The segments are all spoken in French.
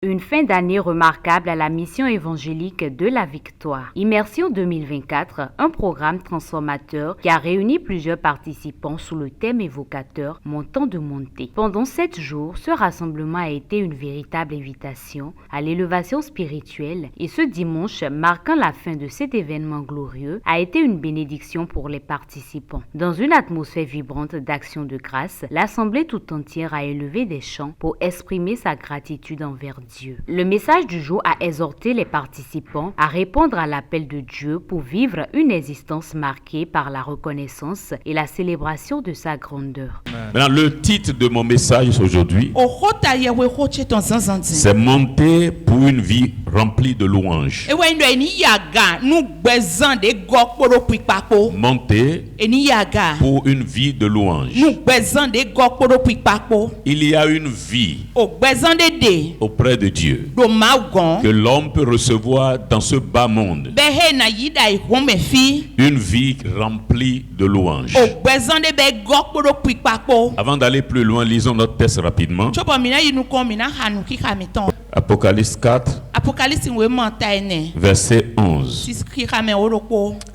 Une fin d'année remarquable à la mission évangélique de la Victoire. Immersion 2024, un programme transformateur qui a réuni plusieurs participants sous le thème évocateur « Mon temps de montée ». Pendant 7 jours, ce rassemblement a été une véritable invitation à l'élévation spirituelle et ce dimanche, marquant la fin de cet événement glorieux, a été une bénédiction pour les participants. Dans une atmosphère vibrante d'action de grâce, l'assemblée tout entière a élevé des chants pour exprimer sa gratitude envers Dieu. Le message du jour a exhorté les participants à répondre à l'appel de Dieu pour vivre une existence marquée par la reconnaissance et la célébration de sa grandeur. Maintenant, le titre de mon message aujourd'hui, c'est monter pour une vie remplie de louanges. Monter pour une vie de louanges. Il y a une vie auprès de Dieu que l'homme peut recevoir dans ce bas monde. Une vie remplie de louanges. Avant d'aller plus loin, lisons notre texte rapidement. Apocalypse 4, verset 11.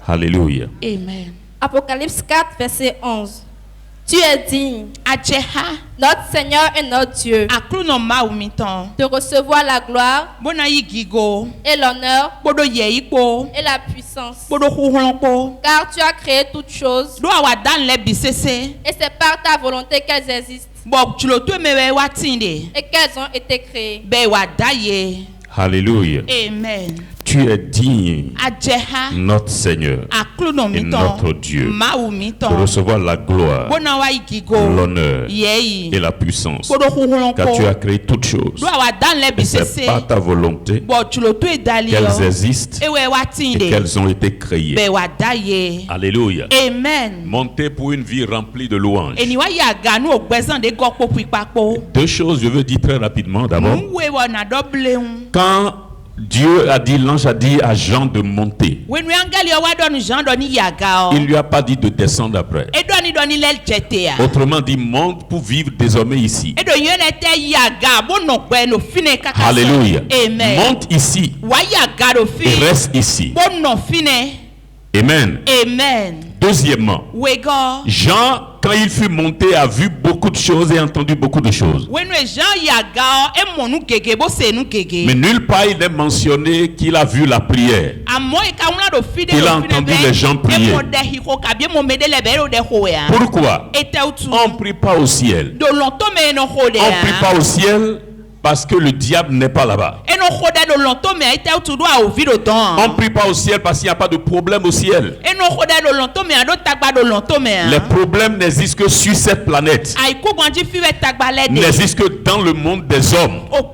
Alléluia. Amen. Apocalypse 4, verset 11. Tu es digne, notre Seigneur et notre Dieu, de recevoir la gloire et l'honneur et la puissance. Car tu as créé toutes choses et c'est par ta volonté qu'elles existent et qu'elles ont été créées. Alléluia. Amen. Tu es digne, notre Seigneur et notre Dieu, de recevoir la gloire, l'honneur et la puissance, car tu as créé toutes choses. Et c'est par ta volonté qu'elles existent et qu'elles ont été créées. Alléluia. Amen. Monter pour une vie remplie de louanges. 2 choses, je veux dire très rapidement d'abord. Quand Dieu a dit, l'ange a dit à Jean de monter, il ne lui a pas dit de descendre après. Autrement dit, monte pour vivre désormais ici. Alléluia. Monte ici et reste ici. Amen. Deuxièmement, Jean, quand il fut monté, a vu beaucoup de choses et entendu beaucoup de choses. Mais nulle part il n'est mentionné qu'il a vu la prière. Il a entendu les gens prier. Pourquoi? On ne prie pas au ciel. On ne prie pas au ciel parce que le diable n'est pas là-bas. On ne prie pas au ciel parce qu'il n'y a pas de problème au ciel. Les problèmes n'existent que sur cette planète. N'existent que dans le monde des hommes. Au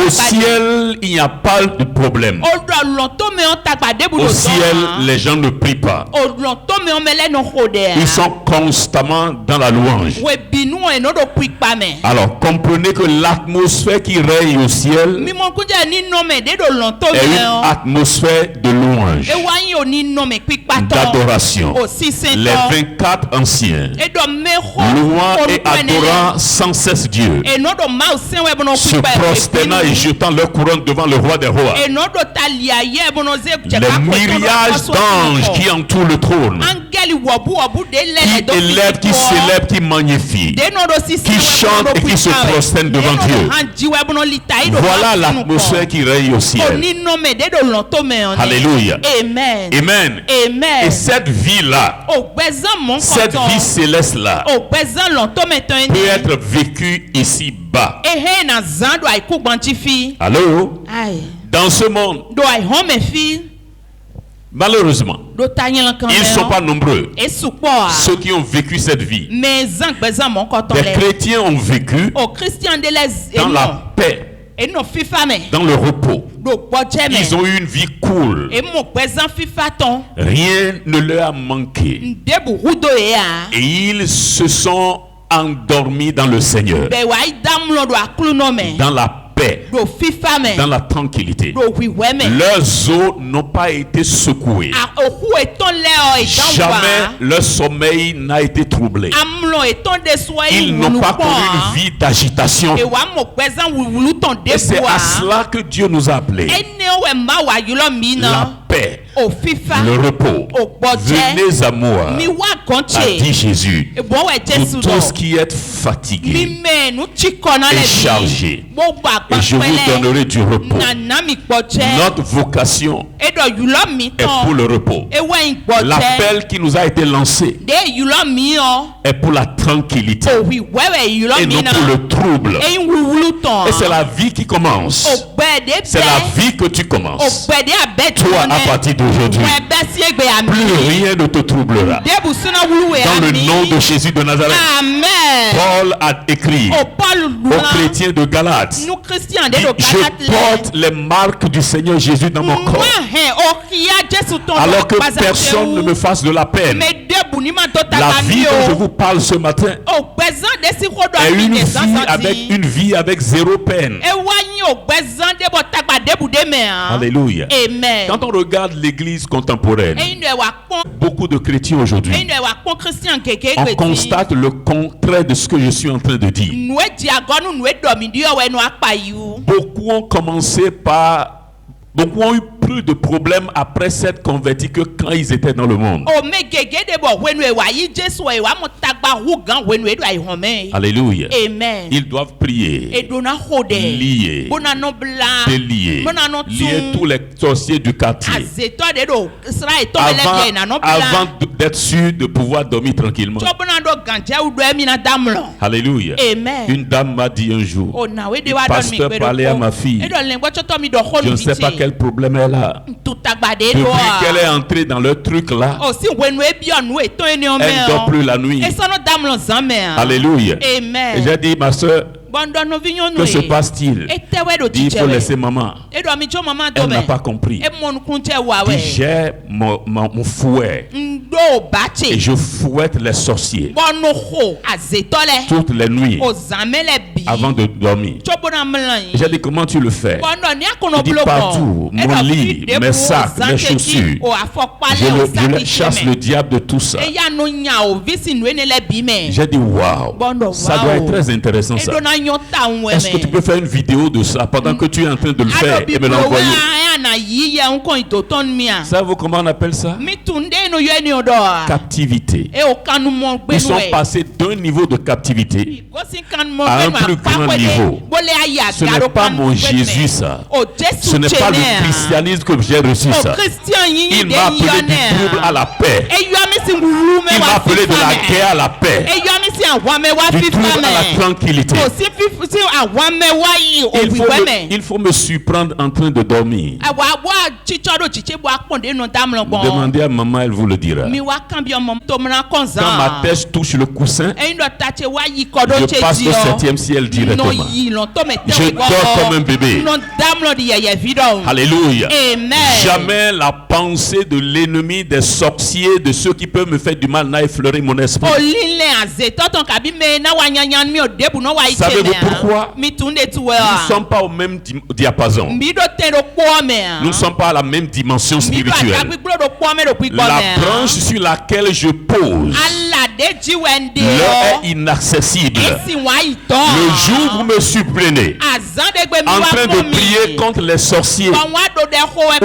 ciel, il n'y a pas de problème. Au ciel, les gens ne prient pas. Ils sont constamment dans la louange. Alors, comprenez que l'atmosphère qui règne au ciel est une atmosphère de louange, d'adoration. Les 24 anciens louant et adorant sans cesse Dieu, se prosternant et jetant leur couronne devant le roi des rois. Les myriages d'anges qui entourent le trône, qui élèvent, qui célèbrent, qui magnifient, qui chantent et qui se prosternent devant Dieu. Voilà l'atmosphère qui règne au ciel. Alléluia. Amen. Amen. Et cette vie-là, cette vie céleste-là, peut être vécue ici-bas. Allô? Dans ce monde, malheureusement, ils ne sont pas nombreux, ceux qui ont vécu cette vie. Les chrétiens ont vécu dans la paix, dans le repos. Ils ont eu une vie cool. Rien ne leur a manqué. Et ils se sont endormis dans le Seigneur, dans la paix, dans la tranquillité. Leurs os n'ont pas été secoués. Jamais leur sommeil n'a été troublé. Ils n'ont pas connu une vie d'agitation. Et c'est à cela que Dieu nous a appelés. La paix, le repos. Venez à moi, a dit Jésus, vous tous qui êtes fatigués et chargés, et je vous donnerai du repos. Notre vocation est pour le repos. L'appel qui nous a été lancé est pour la tranquillité et non pour le trouble. Et c'est la vie qui commence. C'est la vie que tu commences. Toi, à partir d'aujourd'hui, plus rien ne te troublera. Dans le nom de Jésus de Nazareth. Paul a écrit aux chrétiens de Galate, je porte les marques du Seigneur Jésus dans mon corps, alors que personne ne me fasse de la peine. La vie dont je vous parle ce matin est une vie avec zéro peine. Alléluia. Quand on regarde l'église contemporaine, beaucoup de chrétiens aujourd'hui, on constate le contraire de ce que je suis en train de dire. Beaucoup ont eu plus de problèmes après s'être convertis que quand ils étaient dans le monde. Alléluia. Amen. Ils doivent prier, lier, délier, lier tous les sorciers du quartier avant d'être sûr de pouvoir dormir tranquillement. Alléluia. Amen. Une dame m'a dit un jour, le pasteur parlait à ma fille, je ne sais pas quel problème elle a. Depuis qu'elle est entrée dans le truc là, elle ne dort plus la nuit. Alléluia. Amen. Et j'ai dit, ma soeur, que se passe-t-il? Il faut laisser maman. Elle n'a pas compris. Dit, j'ai mon fouet et je fouette les sorciers toutes les nuits avant de dormir. J'ai dit, comment tu le fais? Il dit, partout, mon lit, mes sacs, mes chaussures, je chasse le diable de tout ça. J'ai dit, waouh, ça doit être très intéressant ça. Est-ce que tu peux faire une vidéo de ça pendant que tu es en train de le faire et me l'envoyer? Savez-vous comment on appelle ça? Captivité. Ils sont passés d'un niveau de captivité à un plus grand niveau. Ce n'est pas mon Jésus ça. Ce n'est pas le christianisme que j'ai reçu ça. Il m'a appelé du trouble à la paix. Il m'a appelé de la guerre à la paix. Du trouble à la tranquillité. Il faut me surprendre en train de dormir. Demandez à maman, elle vous le dira. Quand ma tête touche le coussin, je passe au 7e ciel directement. Je dors comme un bébé. Alléluia. Jamais la pensée de l'ennemi, des sorciers, de ceux qui peuvent me faire du mal n'a effleuré mon esprit. Savez-vous pourquoi? Nous ne sommes pas au même diapason. Nous ne sommes pas à la même dimension spirituelle. La branche sur laquelle je pose l'heure est inaccessible. Le jour où vous me surprenez en train de prier contre les sorciers ou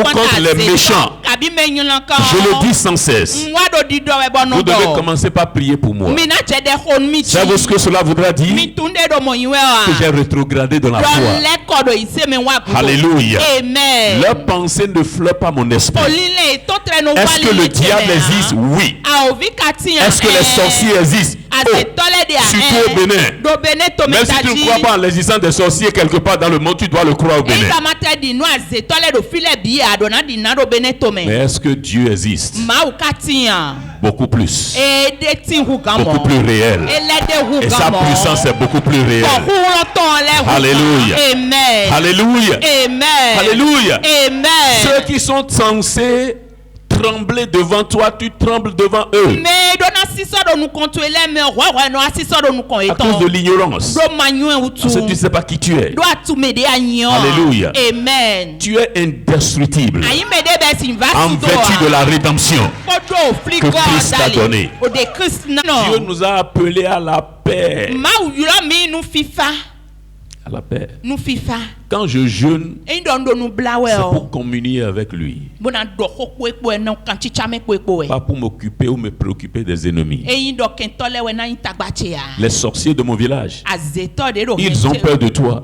contre les méchants, je le dis sans cesse, vous devez commencer par prier pour moi. Savez-vous ce que cela voudra dire? Que j'ai rétrogradé dans la foi. Alléluia. Leur pensée ne flotte pas mon esprit. Est-ce que le diable existe? Oui. Est-ce que les sorciers existent? Oh, surtout au Bénin. Même si tu ne crois pas en l'existence des sorciers quelque part dans le monde, tu dois le croire au Bénin. Mais est-ce que Dieu existe? Beaucoup plus. Beaucoup plus réel. Et sa puissance est beaucoup plus réelle. Alléluia. Alléluia. Alléluia. Ceux qui sont censés trembler devant toi, tu trembles devant eux. À cause de l'ignorance. Parce que tu ne sais pas qui tu es. Alléluia. Amen. Tu es indestructible. En vertu de la rédemption que Christ t'a donnée. Dieu nous a appelés à la paix. À la paix. Quand je jeûne, c'est pour communier avec lui. Pas pour m'occuper ou me préoccuper des ennemis. Les sorciers de mon village, ils ont peur de toi.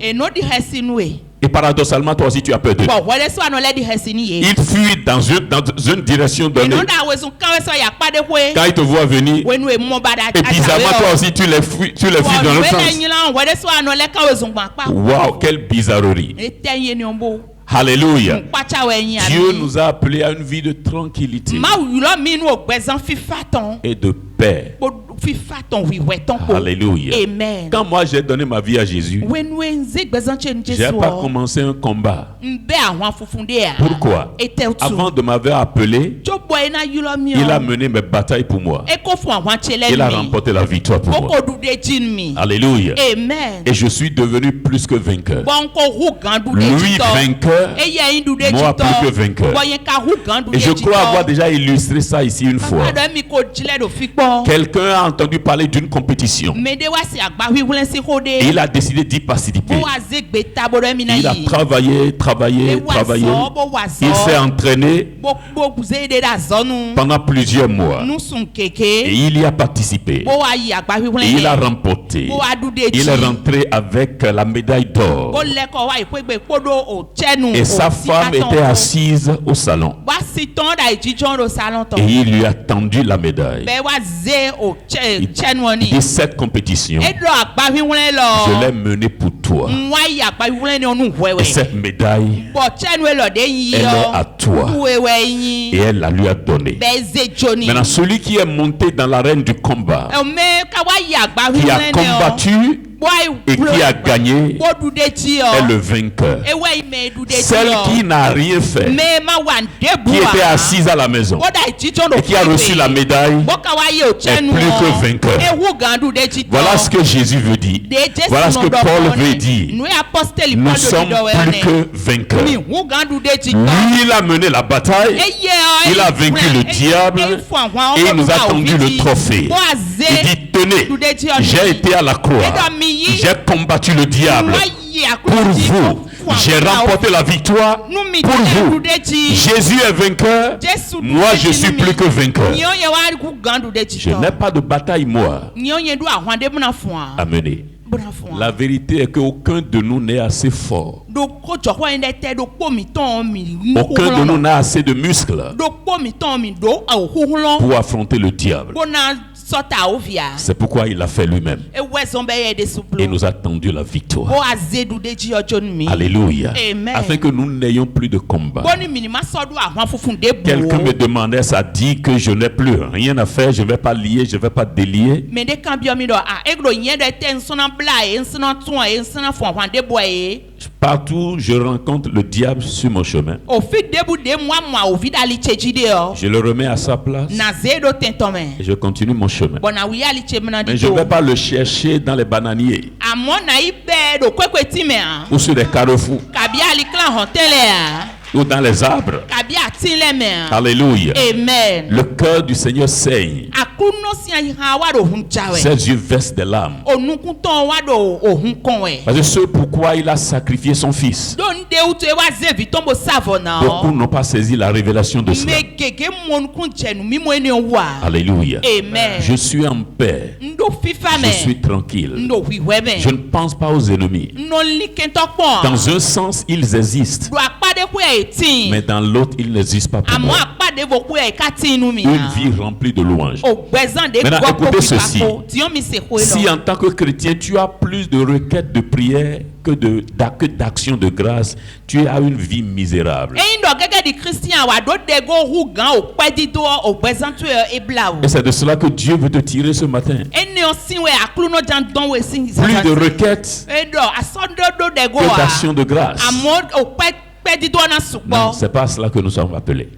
Et paradoxalement, toi aussi tu as peur d'eux. Ils fuient dans une direction donnée. Quand ils te voient venir, et bizarrement toi aussi tu les fuis dans l'autre sens. Waouh, quelle bizarrerie. Alléluia. Dieu nous a appelés à une vie de tranquillité et de paix. Alléluia. Amen. Quand moi j'ai donné ma vie à Jésus, je n'ai pas commencé un combat. Pourquoi? Avant de m'avoir appelé, il a mené mes batailles pour moi. Il a remporté la victoire pour moi. Alléluia. Amen. Et je suis devenu plus que vainqueur. Lui vainqueur, moi plus que vainqueur. Et je crois avoir déjà illustré ça ici une fois. Quelqu'un a entendu parler d'une compétition. Et il a décidé d'y participer. Il a travaillé. Il s'est entraîné pendant plusieurs mois. Et il y a participé. Et il a remporté. Il est rentré avec la médaille d'or. Et sa femme était assise au salon. Et il lui a tendu la médaille. Il dit, cette compétition, je l'ai menée pour toi. Et cette médaille, elle est à toi. Et elle la lui a donnée. Maintenant, celui qui est monté dans l'arène du combat, qui a combattu et qui a gagné, est le vainqueur. Celle qui n'a rien fait, qui était assise à la maison et qui a reçu la médaille, est plus que vainqueur. Voilà ce que Jésus veut dire. Voilà ce que Paul veut dire. Nous sommes plus que vainqueurs. Lui, il a mené la bataille, il a vaincu le diable et il nous a tendu le trophée. Il dit, tenez, j'ai été à la croix. J'ai combattu le diable pour vous. J'ai remporté la victoire pour vous. Jésus est vainqueur. Moi, je suis plus que vainqueur. Je n'ai pas de bataille, moi, à mener. La vérité est qu'aucun de nous n'est assez fort. Aucun de nous n'a assez de muscles pour affronter le diable. C'est pourquoi il l'a fait lui-même. Et nous a tendu la victoire. Alléluia. Amen. Afin que nous n'ayons plus de combat. Quelqu'un me demandait, ça dit que je n'ai plus rien à faire, je ne vais pas lier, je ne vais pas délier. Partout je rencontre le diable sur mon chemin. Je le remets à sa place. Et je continue mon chemin. Mais je ne vais pas le chercher dans les bananiers ou sur les carrefours ou dans les arbres. Alléluia. Amen. Le cœur du Seigneur saigne. Ses yeux versent des larmes. Parce que ce pourquoi il a sacrifié son fils. Beaucoup n'ont pas saisi la révélation de cela. Alléluia. Amen. Je suis en paix. Je suis tranquille. Je ne pense pas aux ennemis. Dans un sens, ils existent. Mais dans l'autre, ils n'existent pas pour moi. Une vie remplie de louanges. Maintenant, écoutez ceci. Si en tant que chrétien, tu as plus de requêtes de prière que d'actions de grâce, tu as une vie misérable. Et c'est de cela que Dieu veut te tirer ce matin. Plus de requêtes que d'actions de grâce. Non, c'est pas à cela que nous sommes appelés.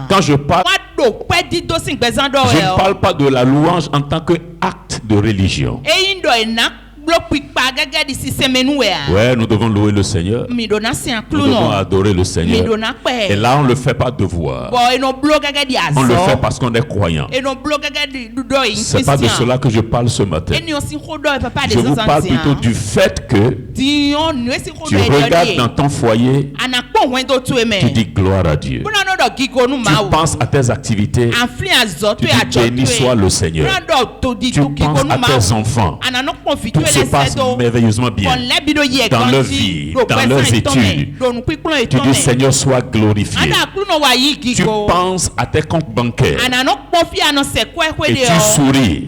Quand je parle, je ne parle pas de la louange en tant qu'acte de religion. Ouais, nous devons louer le Seigneur. Nous devons adorer le Seigneur. Et là, on ne le fait pas de devoir. On le fait parce qu'on est croyant. C'est pas de cela que je parle ce matin. Je vous parle plutôt du fait que tu regardes dans ton foyer, tu dis gloire à Dieu. Tu penses à tes activités, tu dis béni soit le Seigneur. Tu penses à tes enfants. Tout se passe merveilleusement bien dans leur vie, dans leurs études. Tu dis Seigneur soit glorifié. Tu penses à tes comptes bancaires et tu souris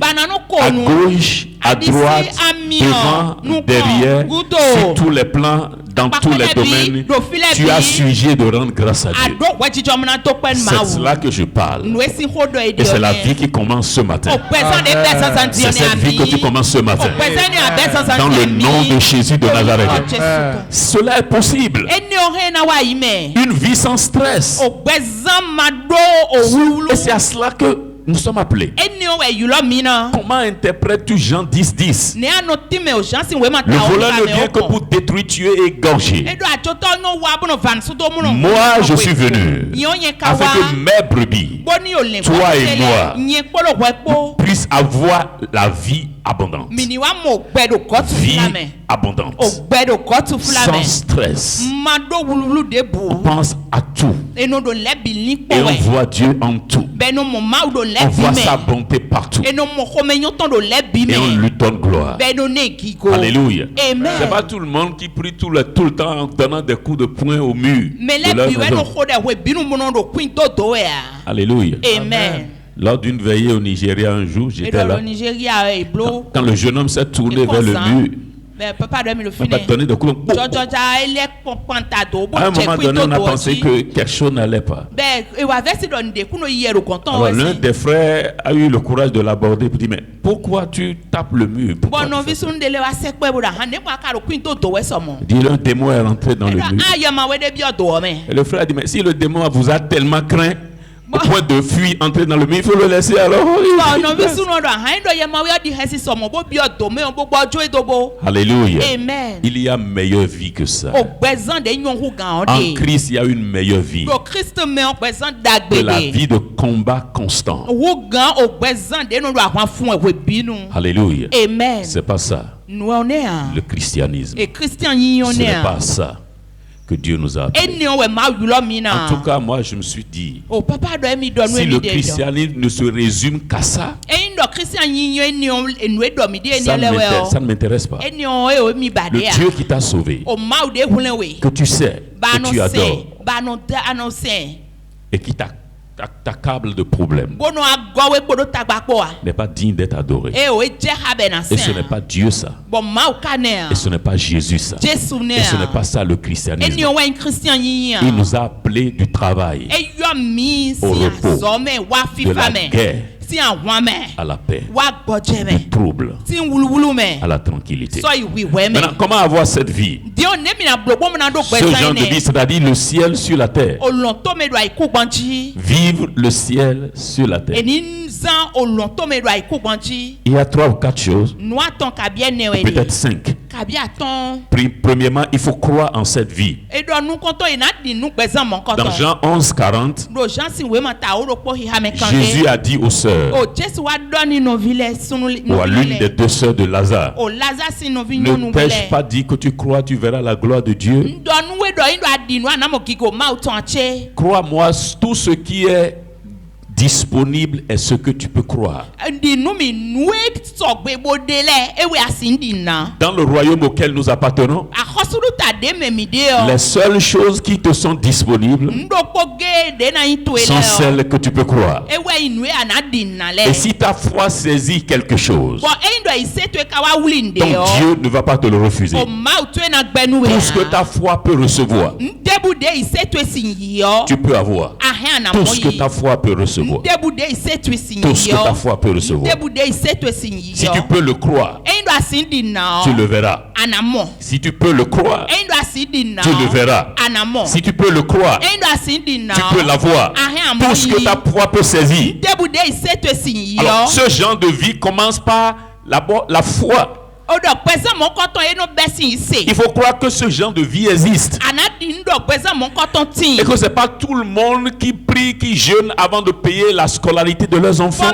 à gauche, à droite, devant, derrière, sur tous les plans, dans tous les domaines. Tu as sujet de rendre grâce à Dieu. C'est cela que je parle. Et c'est la vie qui commence ce matin. C'est cette vie que tu commences ce matin. Dans le nom de Jésus de Nazareth. Cela est possible. Une vie sans stress. Et c'est à cela que nous sommes appelés. Comment interprètes-tu Jean 10:10? Le voleur ne vient que pour détruire, tuer et égorger. Moi, je suis venu afin que mes brebis, toi et moi, puissent avoir la vie abondante. Vie abondante. Sans stress. On pense à tout. Et on voit Dieu en tout. On voit sa bonté partout. Et on lui donne gloire. Alléluia. C'est pas tout le monde qui prie tout le temps en donnant des coups de poing au mur. Alléluia. Amen. Lors d'une veillée au Nigeria un jour, j'étais là. Quand le jeune homme s'est tourné vers le mur, il m'a donné des coups de poing. À un moment donné, on a pensé que quelque chose n'allait pas. Alors l'un des frères a eu le courage de l'aborder pour dire mais pourquoi tu tapes le mur? Il dit un démon est rentré dans le mur. Et le frère a dit mais si le démon vous a tellement craint au point de fuir, entrer dans le mur, il faut le laisser alors. Alléluia. Amen. Il y a meilleure vie que ça. En Christ, il y a une meilleure vie. De la vie de combat constant. Alléluia. Amen. C'est pas ça. Le christianisme. Ce n'est pas ça que Dieu nous a appelés. En tout cas, moi, je me suis dit, si le christianisme ne se résume qu'à ça, ça ne m'intéresse pas. Le Dieu qui t'a sauvé, que tu sais, que tu adores, et qui t'accable de problèmes, n'est pas digne d'être adoré. Et ce n'est pas Dieu ça. Et ce n'est pas Jésus ça. Et ce n'est pas ça le christianisme. Il nous a appelés du travail au repos, de la guerre à la paix, du trouble à la tranquillité. Maintenant, comment avoir cette vie? Ce genre de vie, c'est-à-dire le ciel sur la terre. Vivre le ciel sur la terre. Il y a 3 ou 4 choses, peut-être 5. Premièrement, il faut croire en cette vie. Dans Jean 11:40, Jésus a dit aux sœurs, ou à l'une des 2 sœurs de Lazare, ne t'ai-je pas dit que tu crois, tu verras la gloire de Dieu? Crois-moi, tout ce qui est disponible est ce que tu peux croire. Dans le royaume auquel nous appartenons, les seules choses qui te sont disponibles sont celles que tu peux croire. Et si ta foi saisit quelque chose, ton Dieu ne va pas te le refuser. Tout ce que ta foi peut recevoir, tu peux avoir. Tout ce que ta foi peut recevoir. recevoir. Tout ce que ta foi peut recevoir. Si tu peux le croire, tu le verras. Si tu peux le croire, tu le verras. Si tu peux le croire, tu peux l'avoir. Tout ce que ta foi peut saisir. Alors, ce genre de vie commence par la foi. Il faut croire que ce genre de vie existe. Et que ce n'est pas tout le monde qui prie, qui jeûne avant de payer la scolarité de leurs enfants.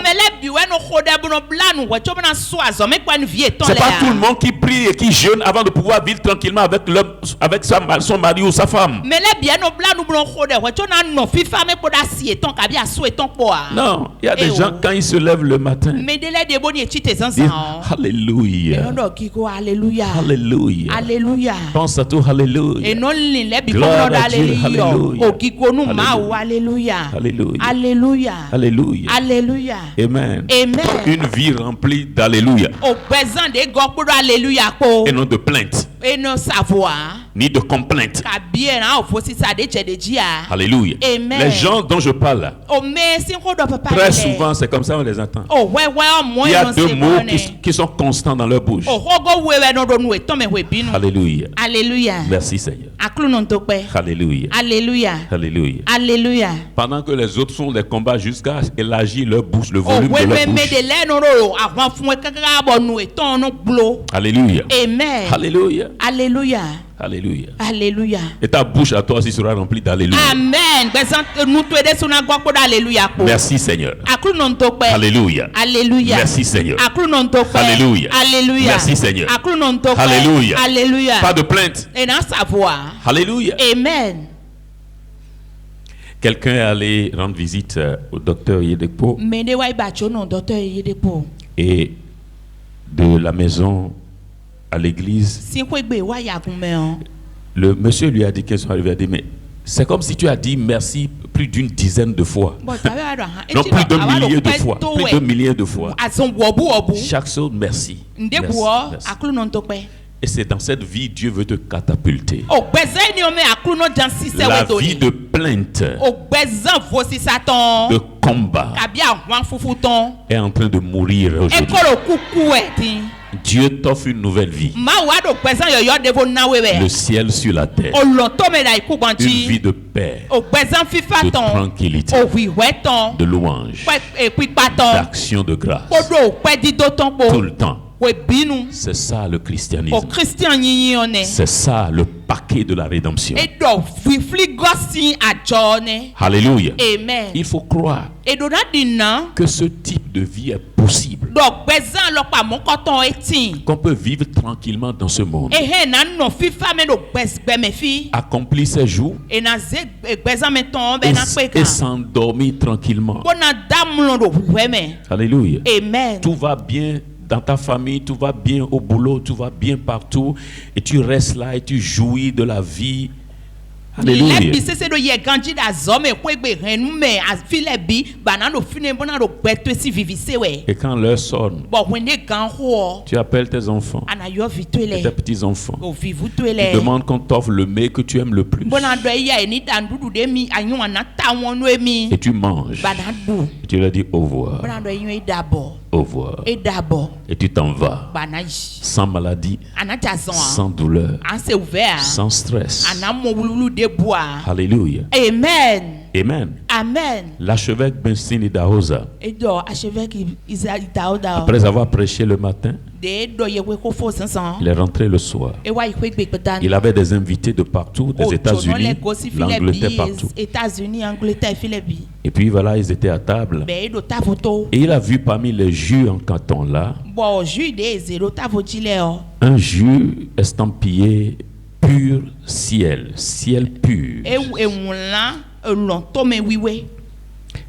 C'est pas tout le monde qui prie et qui jeûne avant de pouvoir vivre tranquillement avec son mari ou sa femme. Non, il y a des gens quand ils se lèvent le matin, disent Alléluia. Alléluia. Alléluia. Alléluia. Pense à tout. Alléluia. Gloire à Dieu. Alléluia. Alléluia. Alléluia. Alléluia. Alléluia. Alléluia. Amen. Amen. Une vie remplie d'alléluia. Et non de plainte. Ni de complainte. Alléluia. Amen. Les gens dont je parle là, très souvent c'est comme ça on les entend. Il y a deux mots qui sont constants dans leur bouche. Alléluia. Alléluia. Merci Seigneur. Alléluia. Alléluia. Alléluia. Alléluia. Pendant que les autres font des combats jusqu'à élargir leur bouche, le volume de leur bouche. Alléluia. Amen. Alléluia. Alléluia. Alléluia. Alléluia. Et ta bouche à toi aussi sera remplie d'alléluia. Amen. Merci Seigneur. Alléluia. Alléluia. Merci Seigneur. Alléluia. Alléluia. Merci Seigneur. Alléluia. Alléluia. Pas de plainte. Alléluia. Amen. Quelqu'un est allé rendre visite au docteur Yedepo. Et de la maison à l'église, le monsieur lui a dit qu'ils sont arrivés à dire, mais c'est comme si tu as dit merci plus d'une dizaine de fois. Non, plus de milliers de fois. Plus de milliers de fois. Chaque chose, merci. Merci. Et c'est dans cette vie, Dieu veut te catapulter. La vie de plainte, de combat, est en train de mourir aujourd'hui. Dieu t'offre une nouvelle vie. Le ciel sur la terre. Une vie de paix, de tranquillité, de louange, d'action de grâce. Tout le temps. C'est ça le christianisme. C'est ça le paquet de la rédemption. Alléluia. Amen. Il faut croire que ce type de vie est possible. Qu'on peut vivre tranquillement dans ce monde. Accomplir ses jours et s'endormir tranquillement. Alléluia. Amen. Tout va bien dans ta famille, tout va bien au boulot, tout va bien partout. Et tu restes là et tu jouis de la vie. Alléluia. Et quand l'heure sonne, tu appelles tes enfants et tes petits-enfants. Tu demandes qu'on t'offre le mets que tu aimes le plus. Et tu manges. Et tu leur dis au revoir. Au revoir. Et tu t'en vas. Sans maladie, sans douleur, sans stress. Alléluia. Amen. Amen. Amen. L'archevêque Bensini Dahosa, après avoir prêché le matin, il est rentré le soir. Il avait des invités de partout, des États-Unis, l'Angleterre, partout. Et puis voilà, ils étaient à table. Et il a vu parmi les jus en canton là, un jus estampillé pur ciel, ciel pur.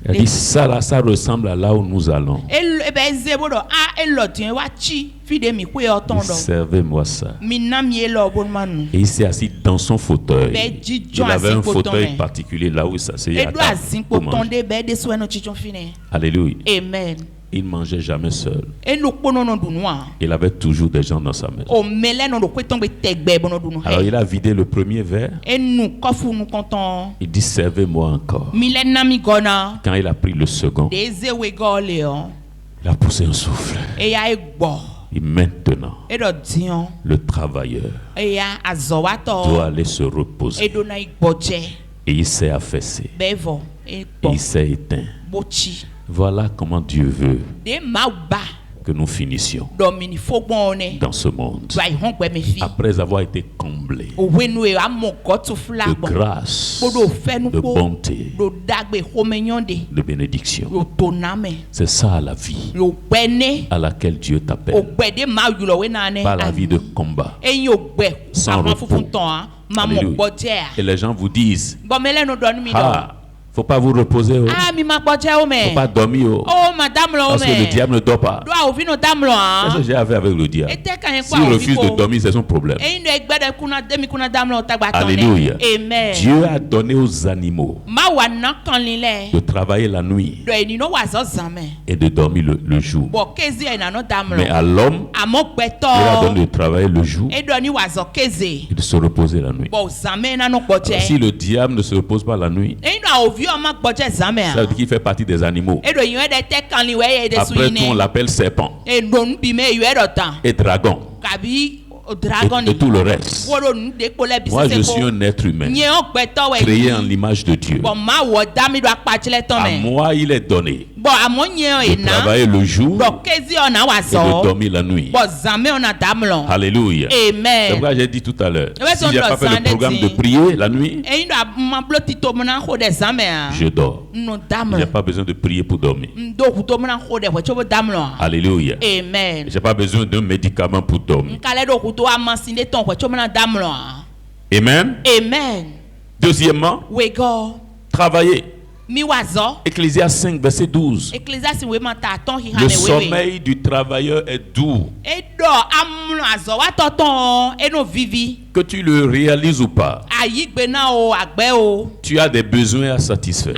Elle dit ça là, ça ressemble à là où nous allons. Servez-moi ça. Et il s'est assis dans son fauteuil. Il avait un fauteuil particulier là où il s'asseyait à table pour manger. Alléluia. Amen. Il ne mangeait jamais seul. Il avait toujours des gens dans sa maison. Alors il a vidé le premier verre. Il dit servez-moi encore. Quand il a pris le second, il a poussé un souffle. Et maintenant, le travailleur doit aller se reposer. Et il s'est affaissé. Et il s'est éteint. Voilà comment Dieu veut que nous finissions dans ce monde. Après avoir été comblés de grâce, de bonté, de bénédiction. C'est ça la vie à laquelle Dieu t'appelle. Pas la vie de combat, sans repos. Alléluia. Et les gens vous disent, faut pas vous reposer. Faut pas dormir. Parce que le diable ne dort pas. Qu'est-ce que j'ai à faire avec le diable? S'il refuse de dormir, c'est son problème. Alléluia. Dieu a donné aux animaux de travailler la nuit et de dormir le jour. Mais à l'homme, il a donné de travailler le jour et de se reposer la nuit. Alors, si le diable ne se repose pas la nuit, ça veut dire qu'il fait partie des animaux. Après tout, on l'appelle serpent et dragon et tout le reste. Moi, je suis un être humain créé en l'image de Dieu. À moi, il est donné de travailler le jour et de dormir la nuit. Alléluia. C'est pourquoi j'ai dit tout à l'heure, si je n'ai pas fait le programme de prier la nuit, je dors. Il n'y a pas besoin de prier pour dormir. Alléluia. Je n'ai pas besoin d'un médicament pour dormir. Amen. Deuxièmement, travailler. Ecclésiaste 5, verset 12. Le sommeil du travailleur est doux. Que tu le réalises ou pas, tu as des besoins à satisfaire.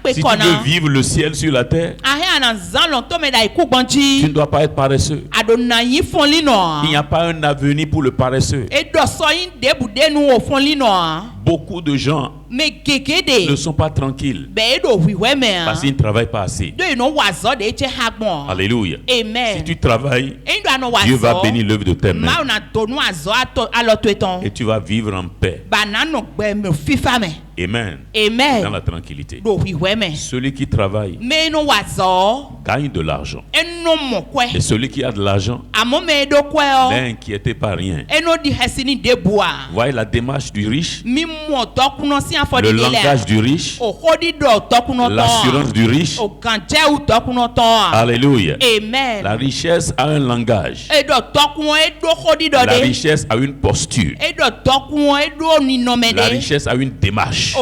Si tu veux vivre le ciel sur la terre, tu ne dois pas être paresseux. Il n'y a pas un avenir pour le paresseux. Beaucoup de gens ne sont pas tranquilles parce qu'ils ne travaillent pas assez. Alléluia. Si tu travailles, Dieu va bénir l'œuvre de tes mains et tu vas vivre en paix. Amen. Dans la tranquillité. Celui qui travaille gagne de l'argent. Et celui qui a de l'argent n'est inquiété par rien. Voyez la démarche du riche, le langage du riche, l'assurance du riche. Alléluia. La richesse a un langage. La richesse a une posture. La richesse a une démarche. Le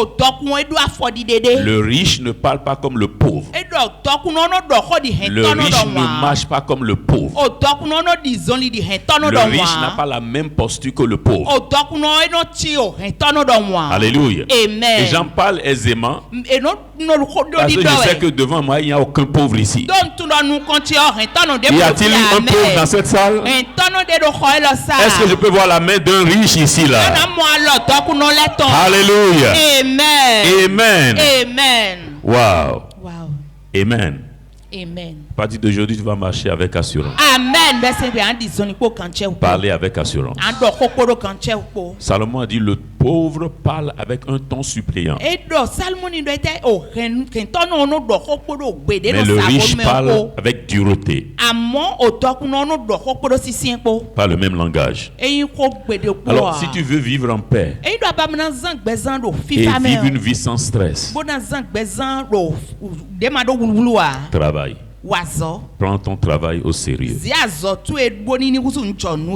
riche ne parle pas comme le pauvre. Le riche ne marche pas comme le pauvre. Le riche n'a pas la même posture que le pauvre. Alléluia. Et j'en parle aisément parce que je sais que devant moi il n'y a aucun pauvre ici. Y a-t-il un pauvre dans cette salle? Est-ce que je peux voir la main d'un riche ici là? Alléluia. Amen. Wow. Amen. À partir d'aujourd'hui, tu vas marcher avec assurance. Amen. Parler avec assurance. Salomon a dit le pauvre parle avec un ton suppléant. Mais le riche parle avec dureté. Pas le même langage. Alors, si tu veux vivre en paix et vivre une vie sans stress, travaille. Prends ton travail au sérieux.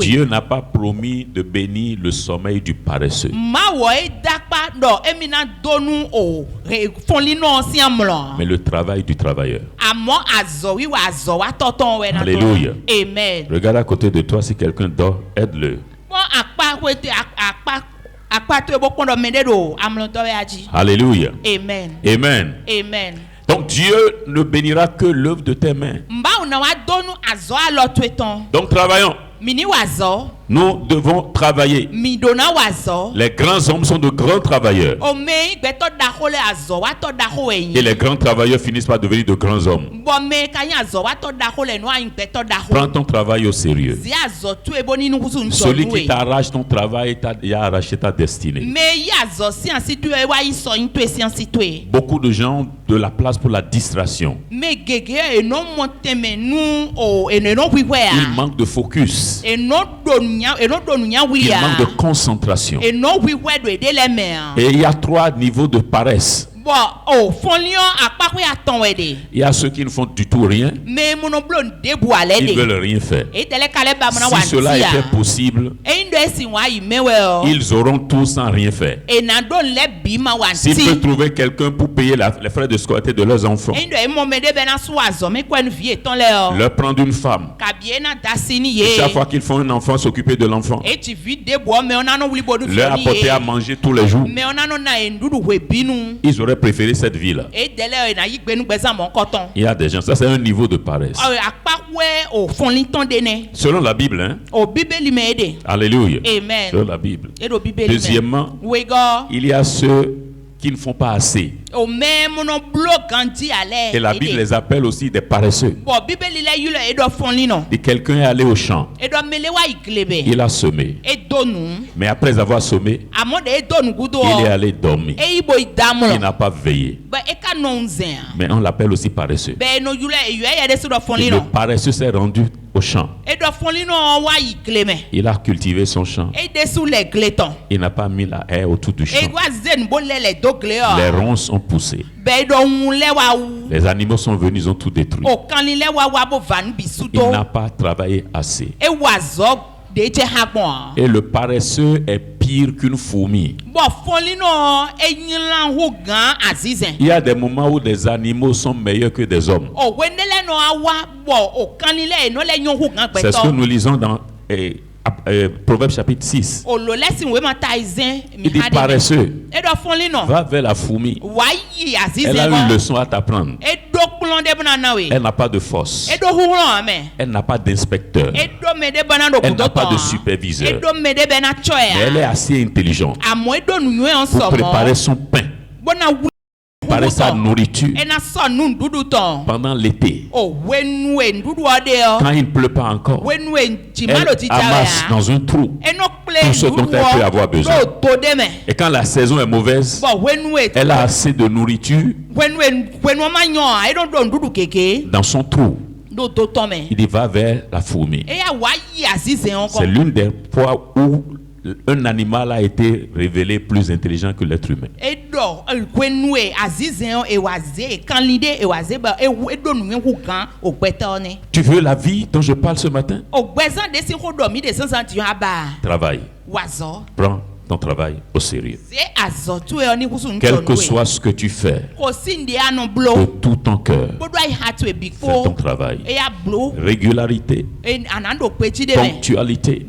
Dieu n'a pas promis de bénir le sommeil du paresseux. Mais le travail du travailleur. Alléluia. Amen. Regarde à côté de toi, si quelqu'un dort, aide-le. Alléluia. Amen. Donc Dieu ne bénira que l'œuvre de tes mains. Donc travaillons. Nous devons travailler. Les grands hommes sont de grands travailleurs. Et les grands travailleurs finissent par devenir de grands hommes. Prends ton travail au sérieux. Celui qui t'arrache ton travail, il a arraché ta destinée. Beaucoup de gens ont de la place pour la distraction. Ils manquent de focus. Ils manquent de concentration. Et il y a 3 niveaux de paresse. Il y a ceux qui ne font du tout rien. Ils veulent rien faire. Si cela était possible, ils auront tout sans rien faire. S'ils peuvent trouver quelqu'un pour payer les frais de scolarité de leurs enfants, leur prendre une femme, et chaque fois qu'ils font un enfant, s'occuper de l'enfant, leur apporter à manger tous les jours, ils auraient préféré cette vie-là. Il y a des gens, ça c'est un niveau de paresse. Selon la Bible, hein? Alléluia. Amen. Selon la Bible. Deuxièmement, il y a ceux qui ne font pas assez. Et la Bible les appelle aussi des paresseux. Et quelqu'un est allé au champ. Il a semé. Mais après avoir semé, il est allé dormir. Il n'a pas veillé. Mais on l'appelle aussi paresseux. Et le paresseux s'est rendu au champ. Il a cultivé son champ. Il n'a pas mis la haie autour du champ. Les ronces ont poussé. Les animaux sont venus, ils ont tout détruit. Il n'a pas travaillé assez. Et le paresseux est pire qu'une fourmi. Il y a des moments où des animaux sont meilleurs que des hommes. C'est ce que nous lisons dans Proverbe chapitre 6. Il dit paresseux, va vers la fourmi. Elle a une leçon à t'apprendre. Elle n'a pas de force. Elle n'a pas d'inspecteur. Elle n'a pas de superviseur. Mais elle est assez intelligente pour préparer son pain, préparer sa nourriture pendant l'été. Quand il ne pleut pas encore, elle amasse dans un trou tout ce dont elle peut avoir besoin. Et quand la saison est mauvaise, elle a assez de nourriture dans son trou. Il va vers la fourmi. C'est l'une des fois où un animal a été révélé plus intelligent que l'être humain. Tu veux la vie dont je parle ce matin? Travaille. Prends ton travail au sérieux. Quel que soit ce que tu fais, de tout ton cœur, fais ton travail. Régularité, ponctualité,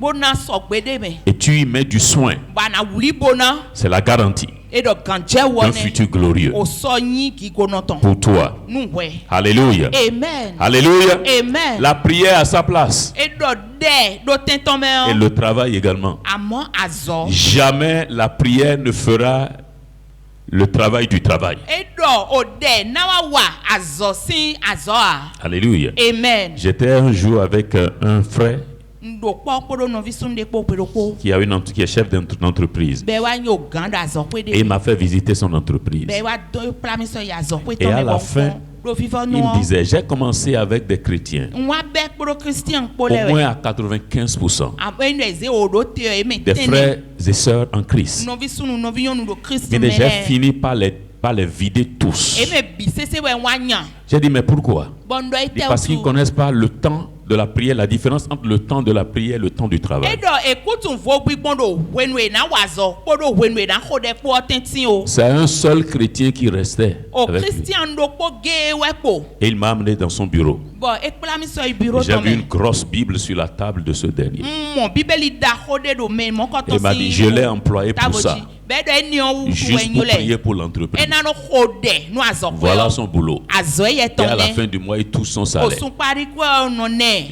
et tu y mets du soin. C'est la garantie d'un futur glorieux pour toi. Alléluia. Amen. Alléluia. Amen. La prière à sa place. Et le travail également. Jamais la prière ne fera le travail du travail. Alléluia. Amen. J'étais un jour avec un frère qui est chef d'entreprise. Et il m'a fait visiter son entreprise. Et à la fin, il me disait, j'ai commencé avec des chrétiens, au moins à 95%, des frères et sœurs en Christ. Mais j'ai fini par les vider tous. J'ai dit, mais pourquoi? Parce qu'ils ne connaissent pas le temps de la prière, la différence entre le temps de la prière et le temps du travail. C'est un seul chrétien qui restait avec lui. Et il m'a amené dans son bureau. J'ai vu une grosse Bible sur la table de ce dernier. Il m'a dit, je l'ai employé pour ça. juste pour prier pour l'entreprise. Voilà son boulot. Et à la fin du mois, il touche son salaire.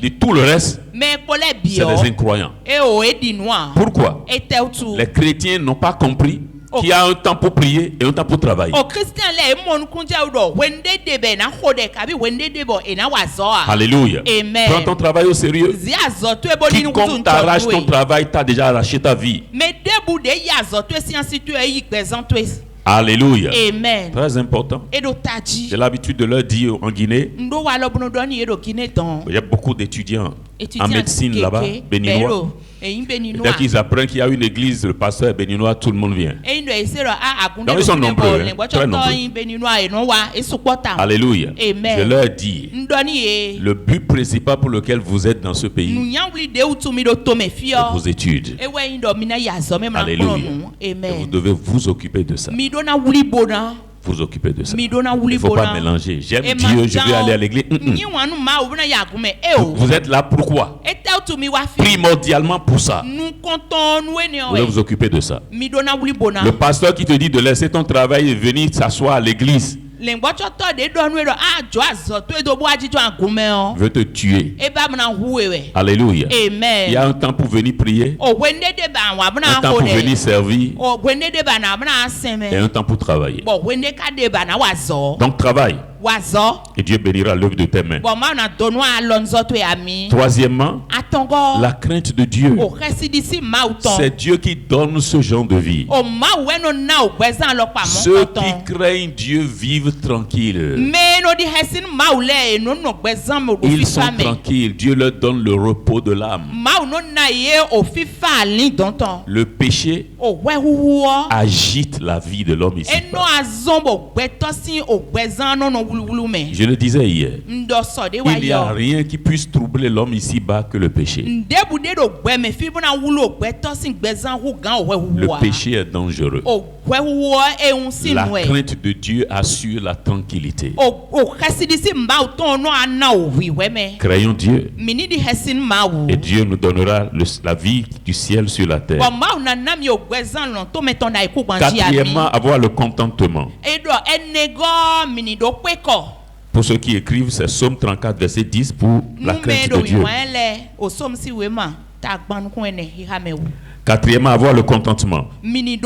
Et tout le reste, c'est des incroyants. Pourquoi? Les chrétiens n'ont pas compris qu'il y a un temps pour prier et un temps pour travailler. Alléluia. Prends ton travail au sérieux. Quiconque t'arrache ton travail t'a déjà arraché ta vie. Alléluia. Amen. Très important. J'ai l'habitude de leur dire en Guinée. Il y a beaucoup d'étudiants en médecine là-bas, béninois. Et dès qu'ils apprennent qu'il y a une église, le pasteur est béninois, tout le monde vient. Donc ils sont nombreux, très nombreux. Alléluia. Amen. Je leur dis, le but principal pour lequel vous êtes dans ce pays, c'est vos études. Alléluia. Et vous devez vous occuper de ça. Vous occuper de ça. Il ne faut pas mélanger. J'aime Dieu, je vais aller à l'église. Vous êtes là pourquoi? Primordialement pour ça. Vous devez vous occuper de ça. Le pasteur qui te dit de laisser ton travail et venir s'asseoir à l'église veut te tuer. Alléluia. Amen. Il y a un temps pour venir prier, un temps pour venir servir et un temps pour travailler. Donc travaille. Et Dieu bénira l'œuvre de tes mains. Troisièmement, la crainte de Dieu. C'est Dieu qui donne ce genre de vie. Ceux qui craignent Dieu vivent tranquilles. Ils sont tranquilles. Dieu leur donne le repos de l'âme. Le péché agite la vie de l'homme ici. Je le disais hier, il n'y a rien qui puisse troubler l'homme ici-bas que le péché. Le péché est dangereux. La crainte de Dieu assure la tranquillité. Craignons Dieu et Dieu nous donnera la vie du ciel sur la terre. Quatrièmement, avoir le contentement. Pour ceux qui écrivent, c'est Psaume 34, verset 10 pour la crainte de Dieu. Quatrièmement, avoir le contentement. 1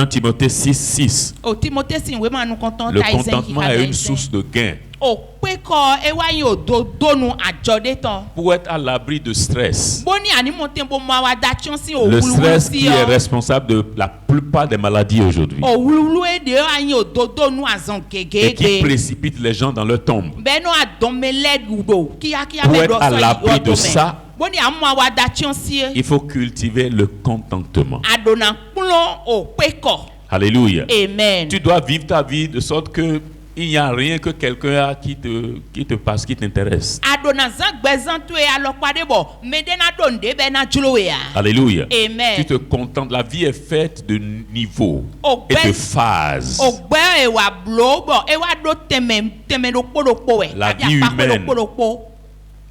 Timothée 6, 6. Le contentement est une source de gain. Pour être à l'abri de stress. Le stress qui est responsable de la plupart des maladies aujourd'hui. Et qui précipite les gens dans leur tombe. Pour être à l'abri de ça, il faut cultiver le contentement. Alléluia. Amen. Tu dois vivre ta vie de sorte que il n'y a rien que quelqu'un a qui te passe, qui t'intéresse. Alléluia. Amen. Tu te contentes. La vie est faite de niveaux et de phases.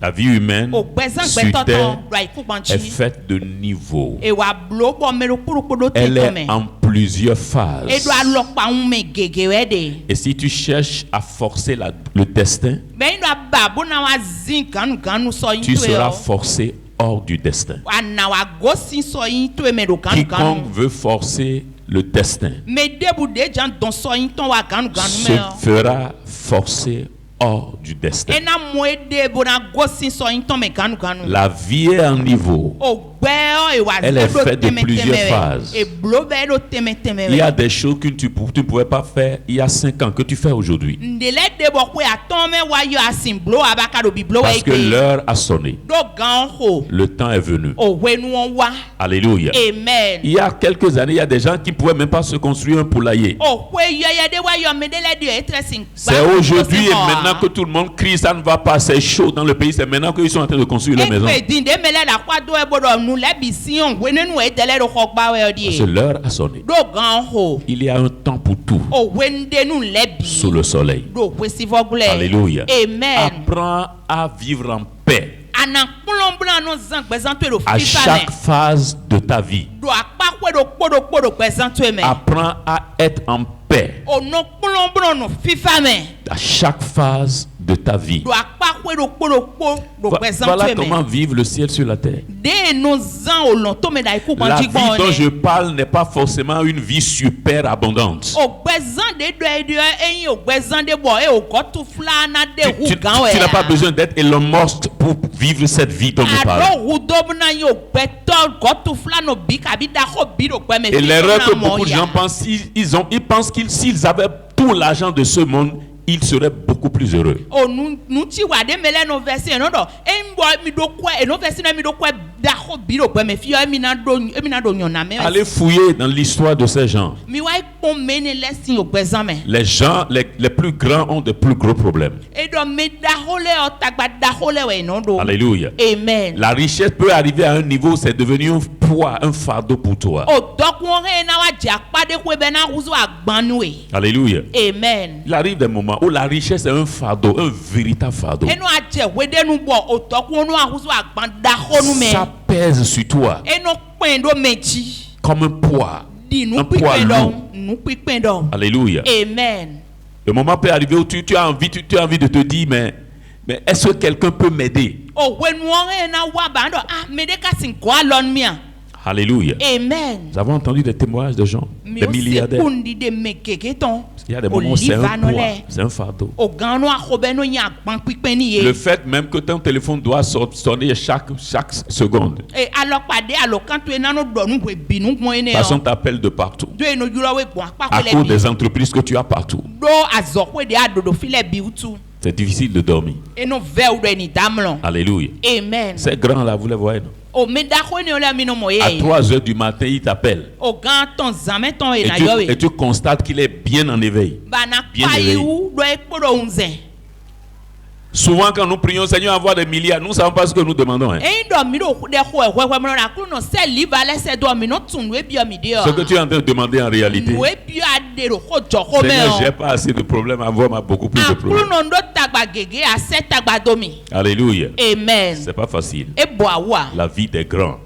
La vie humaine sur terre est faite de niveaux. Elle est en plusieurs phases. Et si tu cherches à forcer le destin, tu seras forcé hors du destin. Quiconque veut forcer le destin se fera forcer hors du destin. La vie est en niveau. Elle est faite de plusieurs phases. Il y a des choses que tu ne pouvais pas faire il y a 5 ans que tu fais aujourd'hui. Parce que l'heure a sonné. Le temps est venu. Alléluia. Amen. Il y a quelques années, il y a des gens qui ne pouvaient même pas se construire un poulailler. C'est aujourd'hui et maintenant que tout le monde crie, ça ne va pas, c'est chaud dans le pays. C'est maintenant qu'ils sont en train de construire leur maison. Parce que l'heure a sonné. Il y a un temps pour tout sous le soleil. Alléluia. Amen. Apprends à vivre en paix à chaque phase de ta vie. Apprends à être en paix à chaque phase de ta vie. Voilà comment vivre le ciel sur la terre. La vie dont je parle n'est pas forcément une vie super abondante. Tu n'as pas besoin d'être Elon Musk pour vivre cette vie dont je parle. Et l'erreur que beaucoup de gens pensent, ils pensent qu'ils s'ils avaient tout l'argent de ce monde, ils seraient beaucoup plus heureux. Allez fouiller dans l'histoire de ces gens. Les gens, les plus grands ont de plus gros problèmes. Alléluia. Amen. La richesse peut arriver à un niveau, c'est devenu un poids, un fardeau pour toi. Alléluia. Amen. Il arrive des moments où la richesse est un fardeau, un véritable fardeau. Ça pèse sur toi comme un poids lourd. Alléluia. Amen. Le moment peut arriver où tu as envie de te dire, mais est-ce que quelqu'un peut m'aider? Alléluia. Amen. Nous avons entendu des témoignages de gens, des milliardaires. Il y a des moments où c'est un poids, c'est un fardeau. Le fait même que ton téléphone doit sonner chaque seconde. Personne t'appelle de partout. À cause des entreprises que tu as partout. C'est difficile de dormir. Alléluia. Amen. Ces grands-là, vous les voyez, non? À 3 heures du matin, il t'appelle. Et tu constates qu'il est bien en éveil. Bien éveillé. Souvent, quand nous prions, Seigneur, envoie des milliards, nous ne savons pas ce que nous demandons. Ce que tu es en train de demander en réalité, Seigneur, j'ai pas assez de problèmes, envoie-moi beaucoup plus de problèmes. Alléluia. Amen. C'est pas facile. La vie des grands.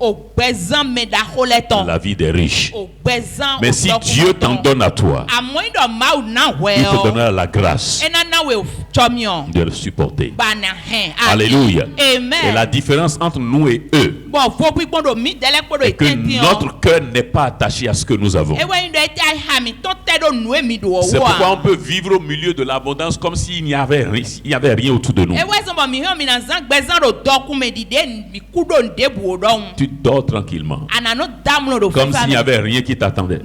La vie des riches. Mais si Dieu t'en donne à toi, il te donnera la grâce de le supporter. Alléluia. Amen. Et la différence entre nous et eux est que notre cœur n'est pas attaché à ce que nous avons. C'est pourquoi on peut vivre au milieu de l'abondance comme s'il n'y avait rien autour de nous. Tu dors tranquillement comme s'il n'y avait rien qui t'attendait.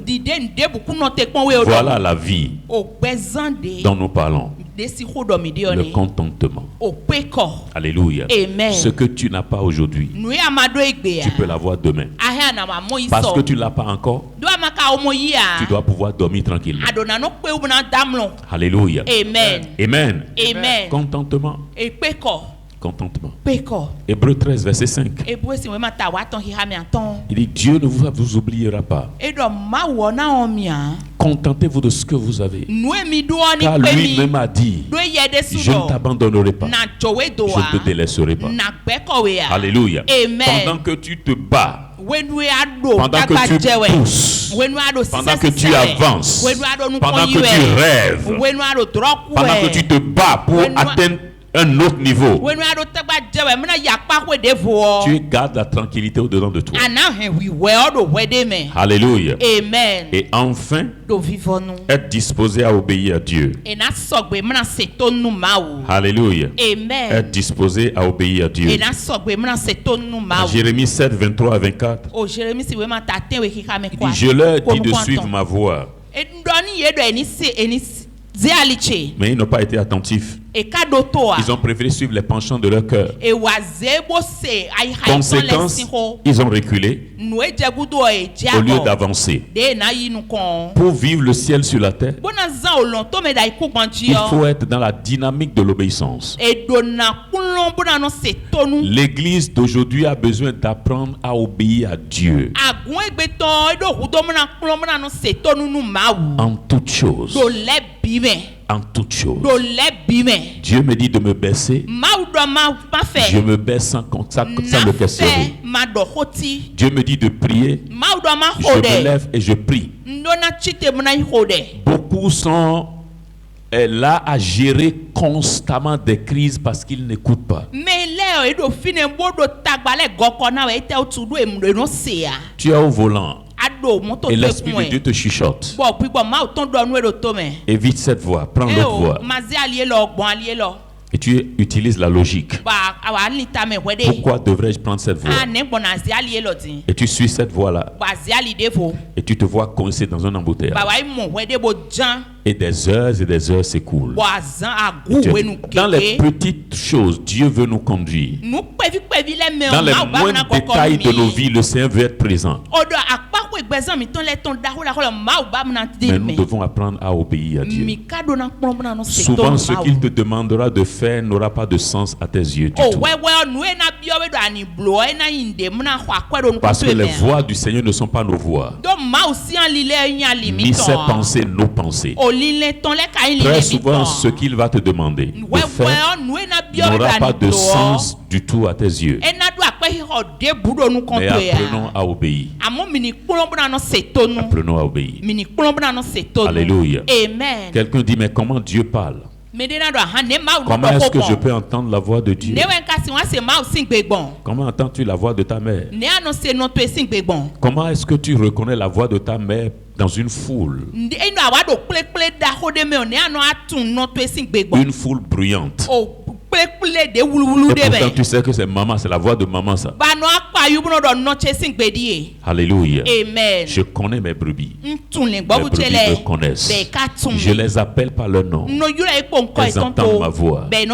Voilà la vie dont nous parlons. Le contentement. Alléluia. Amen. Ce que tu n'as pas aujourd'hui, tu peux l'avoir demain. Parce que tu ne l'as pas encore, tu dois pouvoir dormir tranquillement. Alléluia. Amen. Amen. Amen. Contentement. Contentement. Hébreux 13, verset 5. Il dit, Dieu ne vous oubliera pas. Contentez-vous de ce que vous avez. Car lui-même a dit, je ne t'abandonnerai pas. Je ne te délaisserai pas. Alléluia. Pendant que tu te bats, pendant que tu pousses, pendant que tu avances, pendant que tu rêves, pendant que tu te bats pour atteindre un autre niveau, tu gardes la tranquillité au-dedans de toi. Alléluia. Amen. Et enfin, être disposé à obéir à Dieu. Alléluia. Amen. Être disposé à obéir à Dieu. Jérémie 7, 23 à 24. Il dit, je leur dis de suivre ma voie. Mais ils n'ont pas été attentifs. Ils ont préféré suivre les penchants de leur cœur. Conséquence, ils ont reculé au lieu d'avancer. Pour vivre le ciel sur la terre, il faut être dans la dynamique de l'obéissance. L'Église d'aujourd'hui a besoin d'apprendre à obéir à Dieu en toutes choses. en toutes choses. Dieu me dit de me baisser. Je me baisse sans le questionner. Dieu me dit de prier. Je me lève et je prie. Beaucoup sont là à gérer constamment des crises parce qu'ils n'écoutent pas. Tu es au volant et l'Esprit de Dieu te chuchote. Évite cette voie, prends l'autre voie. Et tu utilises la logique. Pourquoi devrais-je prendre cette voie? Et tu suis cette voie-là. Et tu te vois coincé dans un embouteillage. Et des heures s'écoulent. Dans les petites choses, Dieu veut nous conduire. Dans les moindres détails de nos vies, le Seigneur veut être présent. Mais nous devons apprendre à obéir à Dieu. Souvent, ce qu'il te demandera de faire n'aura pas de sens à tes yeux du tout. Parce que les voies du Seigneur ne sont pas nos voies. Ni ses pensées, nos pensées. Très souvent, ce qu'il va te demander de faire n'aura pas de sens du tout à tes yeux. Mais apprenons à obéir. Apprenons à obéir. Alléluia. Amen. Quelqu'un dit, mais comment Dieu parle? Comment est-ce que je peux entendre la voix de Dieu? Comment entends-tu la voix de ta mère? Comment est-ce que tu reconnais la voix de ta mère dans une foule? Une foule bruyante. Et pourtant tu sais que c'est maman, c'est la voix de maman ça. Alléluia. Amen. Je connais mes brebis. Mes brebis me connaissent. Je les appelle par leur nom. Elles entendent ma voix et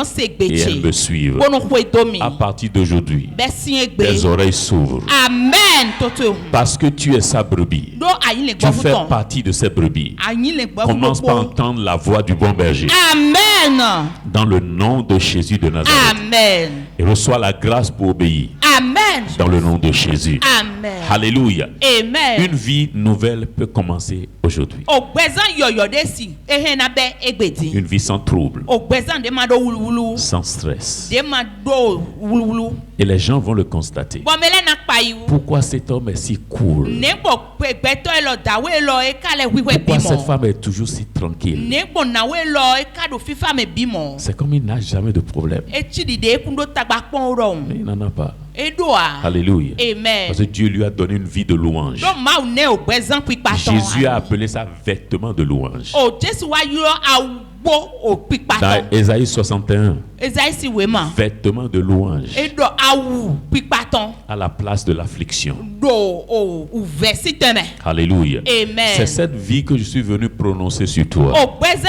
elles me suivent. À partir d'aujourd'hui, tes oreilles s'ouvrent. Amen. Parce que tu es sa brebis. Tu fais partie de ces brebis. Commence par entendre la voix du bon berger. Amen. Dans le nom de Jésus de Nazareth. Amen. Et reçois la grâce pour obéir. Amen. Dans le nom de Jésus. Amen. Alléluia. Amen. Une vie nouvelle peut commencer aujourd'hui. Une vie sans trouble, sans stress. Et les gens vont le constater. Pourquoi cet homme est si cool? Pourquoi cette femme est toujours si tranquille? C'est comme il n'a jamais de problème. Mais il n'en a pas. Alléluia. Amen. Parce que Dieu lui a donné une vie de louange. Jésus a appelé ça vêtement de louange. Dans Ésaïe 61, vêtement de louange à la place de l'affliction. Alléluia. C'est cette vie que je suis venu prononcer sur toi. À partir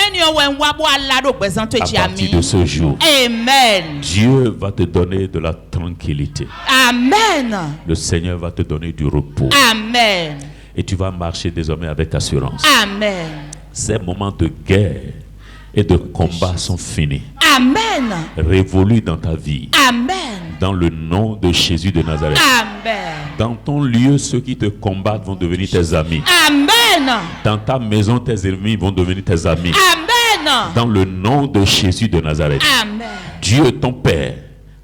de ce jour, Amen. Dieu va te donner de la tranquillité. Amen. Le Seigneur va te donner du repos. Amen. Et tu vas marcher désormais avec assurance. Amen. Ces moments de guerre et de combat sont finis. Amen. Révolus dans ta vie. Amen. Dans le nom de Jésus de Nazareth. Amen. Dans ton lieu, ceux qui te combattent vont devenir tes amis. Amen. Dans ta maison, tes ennemis vont devenir tes amis. Amen. Dans le nom de Jésus de Nazareth. Amen. Dieu, ton Père,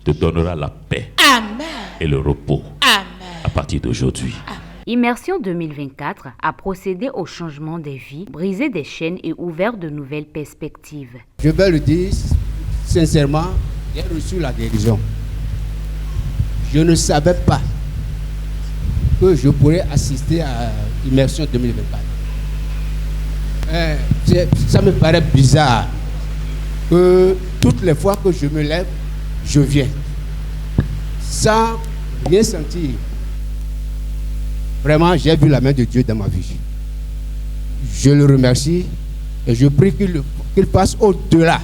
te donnera la paix. Amen. Et le repos. Amen. À partir d'aujourd'hui. Immersion 2024 a procédé au changement des vies, brisé des chaînes et ouvert de nouvelles perspectives. Je vais le dire sincèrement, j'ai reçu la guérison. Je ne savais pas que je pourrais assister à Immersion 2024. Ça me paraît bizarre que toutes les fois que je me lève, je viens sans rien sentir. Vraiment, j'ai vu la main de Dieu dans ma vie. Je le remercie et je prie qu'il passe au-delà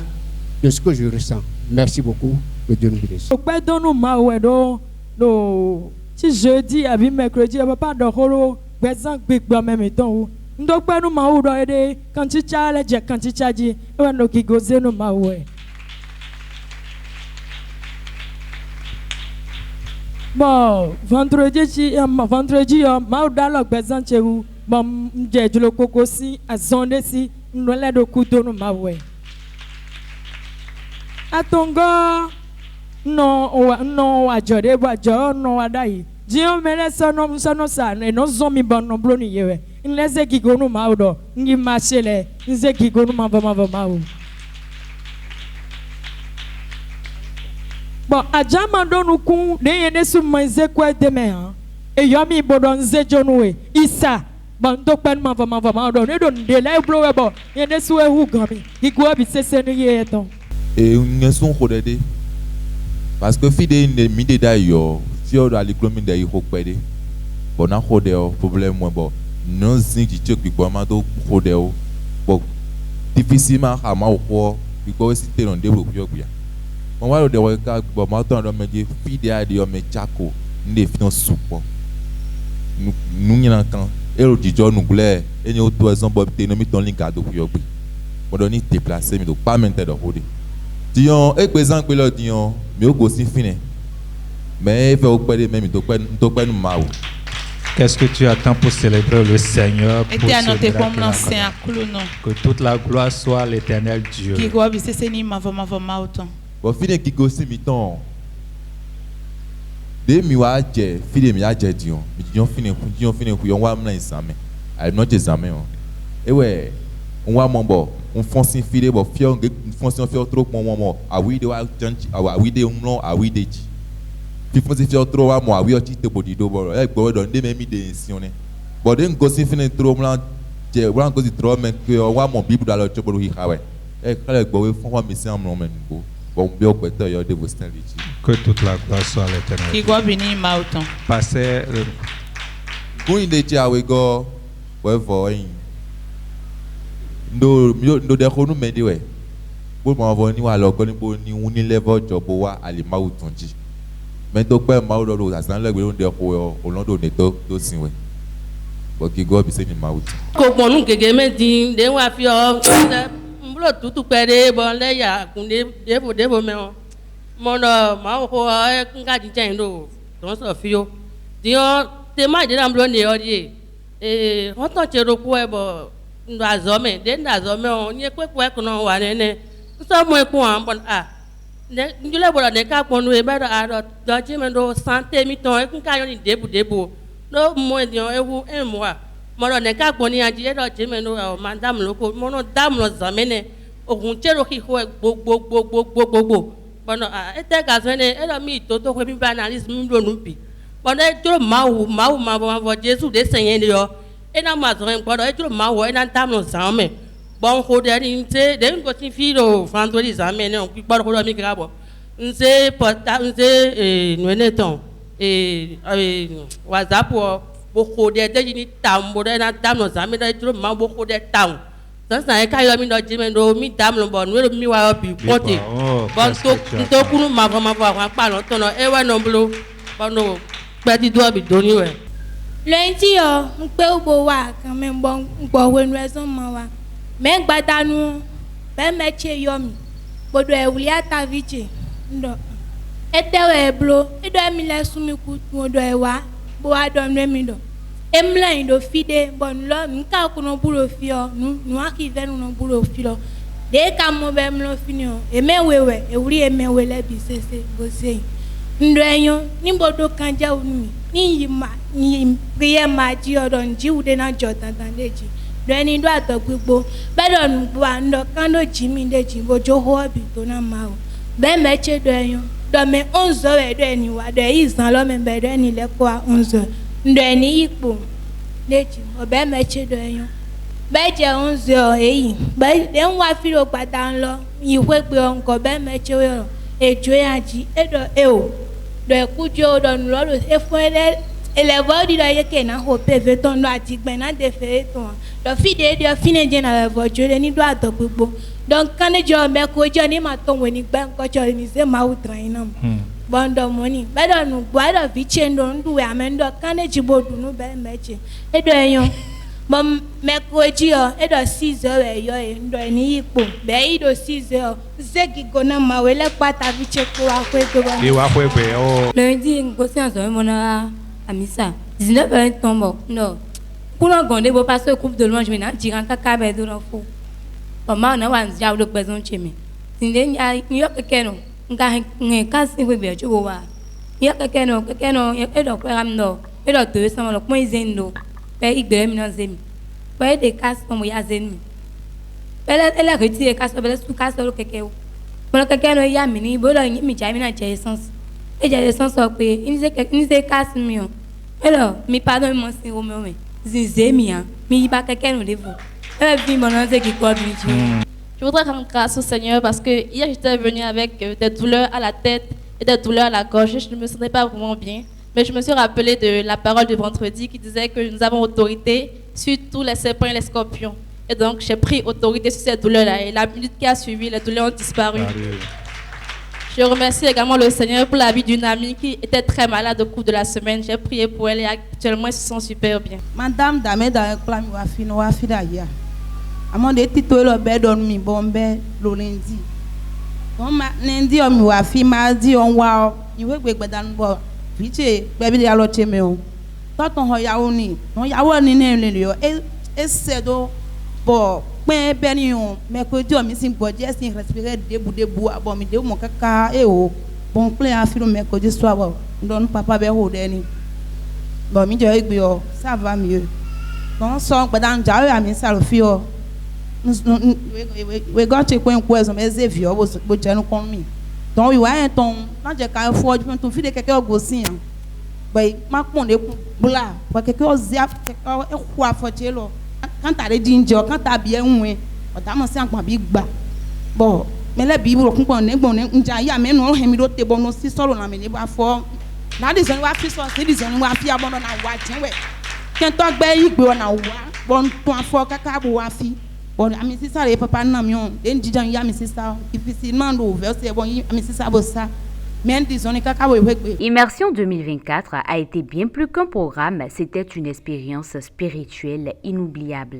de ce que je ressens. Merci beaucoup. Que Dieu nous bénisse. Si jeudi, à mercredi, je ne peux pas dormir. Même temps. Quand tu bon, vendredi, atongo no ajode bajo no adai dio mele sono sa no zomi bono bloni yewe nleze gigonu maudo ngi machele nze gigonu mavama bon ajama donu kun de yene su manze kwa deme ha e yomi bodo nze jonwe isa bon to pen mavama do ne don de la blowe bo yene su ehu gami gigwa bi sese no ye ton e ngesun kodede parce que fide ne mi de da yo fio da liklomi de ho pede bona hode o problème mo bo non zin ki chok bi ma do hode o bo difficilement ama o bi ko si te non de bo yo bia mo wa de wo ka bo ma to do meje fide ade o me chako nde fion supo nu nyina kan ero dijo nu gule enye o to ezon bo te no mi ton link ado yo gbe mo do ni déplacer mi do pas mente do hode Dion, et présent que le Dion, mais au aussi fini. Mais il faut pas de même, Qu'est-ce que tu attends pour célébrer le Seigneur? Pour que toute la gloire soit à l'Éternel Dieu. Bon, fini qui gosse mi-temps. De mi wa je, fini mi a je Dion. Dion fini pour yon wa mna examen. I not examen. Et ouais, on wa mon bon. On fonce file bo fion fonce fion trop mon a oui de wa change a oui de umlo a oui de ji fi fonce fion trop wa mo a oui o ti te bodi do bo e gbo do nde me mi de nsione bo de ngo si fine trop mla je wa ngo si trop men ke wa mo bibu da lo chobo hi hawe e kale gbo we fon wa mi si amlo men go bon bi o peto yo de vostin lichi que toute la gloire soit à l'Éternel. Ki go bini ma autant passer go in de ji awe go we vo yin ndo de khonu medi we bo ma vo ni wa lo ko ni bo ni uni level job wa ali ma utunji men to pe ma lo lo asan le gbe ndo ko o lo do ne to sin we bo ki go bi se ni ma ut ko ponu gege medi de wa fi o mbulo tutu pere bo le ya kunde debo me o mo no ma ko e nga ji jen do don so fi o dio te ma de na mbulo ne o di ho to chero ko e bo ndo azome de nda azome o nye kwekwe kuno wa nene so mo eku an bon ne njule bo de ka ponu e ba do ji me do santé mi ton e kun ka yo ni debu no mo e dio ewu enwa mo do ne ka poni aji e do ji me do madam loko mo no dam lo zamene ogun chero ki ho gbogbo bono e te ka so ne e do mi to ko mi ba analysis mi do nu bi bono e joro ma Jesus de senyen yo ena mazon gboro e juro ma wo ena tamno zame bon ko de ni nte de ngo tin fi do vendredi zame ne on gboro ko do mi grabo nse porta nse nwene ton WhatsApp bo ko de ni tambo de na tamno zame de juro ma bo ko de tam sansa e ka yo mi do jime do mi tamno bon we mi wa bi pote bon to kunu ma wa pa lo ton e wa no blo bon peti do bi do ni we Lundi yo mpe ubo wa kan me bon gbo wenu ezon ma wa me gbadanu be meche yomi bodo e wuli ata viche ndo etewe blo edo mi le sumi ku bodo e wa bo wa do mi do emla ndo fide bon lo nka kuno buro fio nu aki venu no buro filo de ka mo be mlo finio emewewe e wuli emewele bi sese bo sei ndo enyo ni bodo kanja unu ni priye ma ji odon ji ude na jota tandeji do eni do atogbo bedo nu bua ndo kando ji mi deji bojo ho bi to na ma o be meche do enyo do me 11 we do eni wa do izan lo me be do eni le ko 11 ndo eni ipo deji o be meche do enyo be je 11 o eyi be de nwa firo pata nlo iwe pe onko be meche we ejo ya ji edo o do kujo do nu lo e fun ele vodi do yeke na ho peve ton do ati gbe na de fe ton do fide do fine je na vojo le ni do atogbo donc kane jo me ko jo ni ma ton we ni gbe nko jo ni se ma utran na bondo money be do nu gba do fi chendo ndu we amendo kane jibodu nu be meche e do eyan mom me ko ji o e do 6 we yo e ndo ni ipo be i do 6 o zegi gona ma we le pata fi che ko wa ko to ba e wa ko pe o lundi ngo se aso mo na amisa 19 heures tombe non pour un gonde bo passer coupe de loin je me na diran ka ka be do no fo o ma na wa nja do pe zon cheme Tinde ya yo kekeno. Nga kasi we be chuwa. Ya kekeno edo kweramno. Edo to sama lo point zendo. Pe igbe mi na zemi. Pe de kas mo ya zemi. Elle a retiré casse sous casse le kekeo. Bon kekeno ya mini bolo mi jami na je essence. E je essence o pe ni se casse mi o. Alors, mi pardon mon si o me. Zizemi hein. Mi ba kekeno de vous. Je voudrais rendre grâce au Seigneur parce que hier j'étais venue avec des douleurs à la tête et des douleurs à la gorge. Je ne me sentais pas vraiment bien. Mais je me suis rappelé de la parole de vendredi qui disait que nous avons autorité sur tous les serpents et les scorpions. Et donc j'ai pris autorité sur ces douleurs-là. Et la minute qui a suivi, les douleurs ont disparu. Je remercie également le Seigneur pour la vie d'une amie qui était très malade au cours de la semaine. J'ai prié pour elle et actuellement ils se sont super bien. Madame Dame da clame wa fi ya. Among the titolo bed on me bombe lolendi. On ma nendi on mi wa fi ma di on wa ni we gbe gbedan bo. Fiche be bi ya lo che me o. To ton ho yawo ni. No yawo ni ne le yo. E sedo bo pe be ni o me ko di o mi sin gbo je sin respirer debu abo mi de mo kaka e o. Bon ple a fi me ko di so abo. Don papa be ho de ni. Bon mi je igbe o. Ça va mieux. Non so gbedan ja o mi sa lo fi o. We got to go and question Xavier was general con me. Don't we went on not just kind of forge to feed the cake go see him. But Macmon blah, but cake zap a for jello. Can't I ginger, can't I be a way? But I must send my big back. But may be broken on Nebon and Jaya men or him wrote the bonus sister on a minute for. That is what Christmas citizen what Pia Bon and watching way. Can't talk by you go now. One to for Cacabo waffy. Bon, ami sister et papa na mion, den jijan ya mi sister, difficilement ouvert, c'est bon, ami sister bossa. Immersion 2024 a été bien plus qu'un programme, c'était une expérience spirituelle inoubliable.